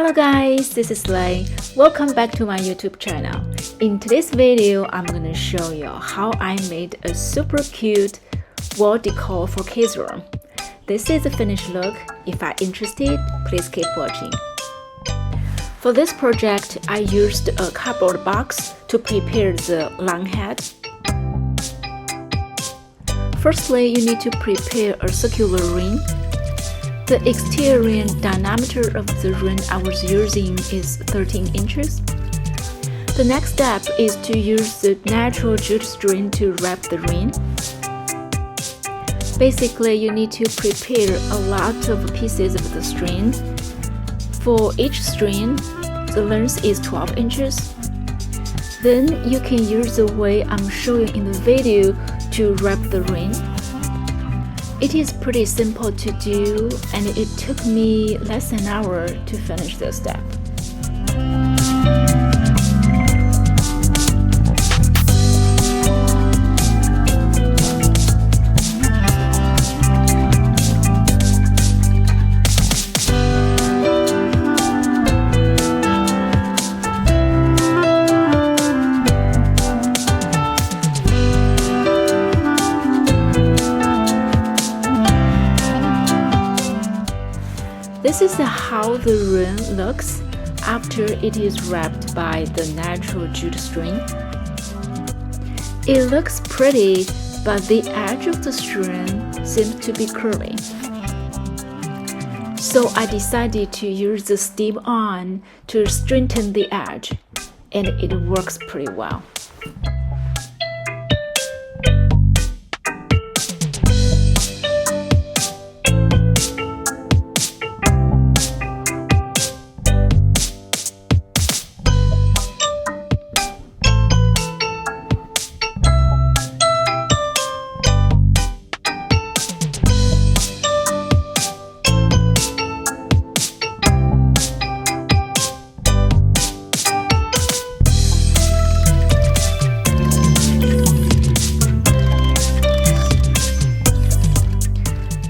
Hello guys, this is Lei. Welcome back to my YouTube channel. In today's video, I'm gonna show you how I made a super cute wall decor for kids' room. This is the finished look. If you're interested, please keep watching. For this project, I used a cardboard box to prepare the long head. Firstly, you need to prepare a circular ring. The exterior diameter of the ring I was using is 13 inches. The next step is to use the natural jute string to wrap the ring. Basically, you need to prepare a lot of pieces of the string. For each string, the length is 12 inches. Then you can use the way I'm showing in the video to wrap the ring. It is pretty simple to do, and it took me less than an hour to finish this step. This is how the ring looks after it is wrapped by the natural jute string. It looks pretty, but the edge of the string seems to be curly. So I decided to use the steam-on to straighten the edge, and it works pretty well.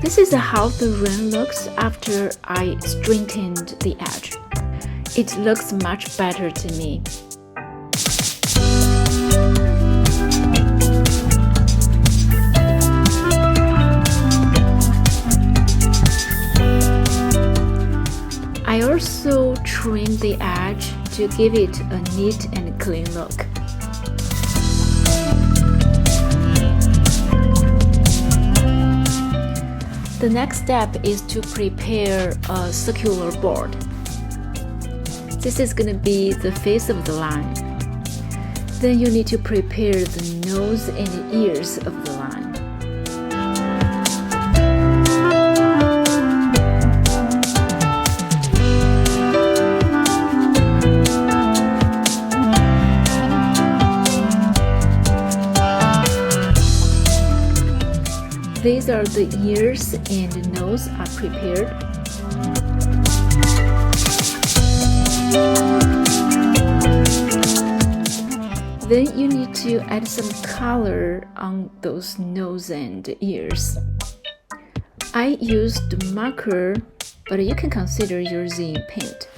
This is how the ring looks after I straightened the edge. It looks much better to me. I also trimmed the edge to give it a neat and clean look. The next step is to prepare a circular board. This is going to be the face of the line. Then you need to prepare the nose and ears of the line. These are the ears and the nose are prepared. Then you need to add some color on those nose and ears. I used marker, but you can consider using paint.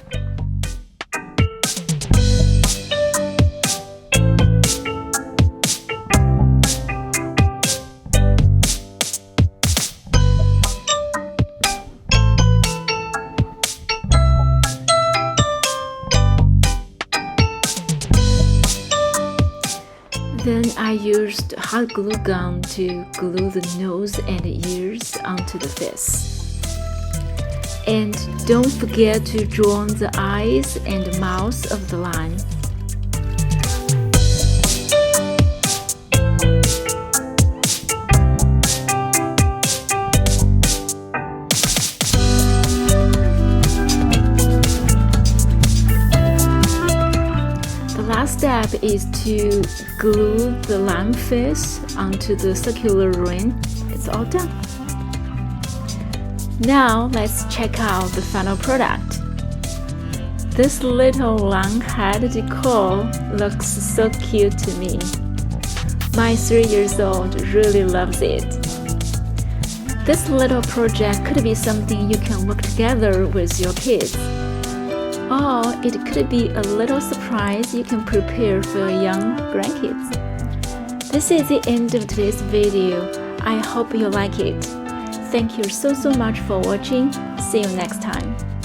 Then I used hot glue gun to glue the nose and ears onto the face. And don't forget to draw the eyes and mouth of the line. Last step is to glue the line face onto the circular ring. It's all done. Now let's check out the final product. This little long head decor looks so cute to me. My 3-year-old really loves it. This little project could be something you can work together with your kids. or it could be a little surprise you can prepare for your young grandkids. This is the end of today's video. I hope you like it. Thank you so much for watching. See you next time.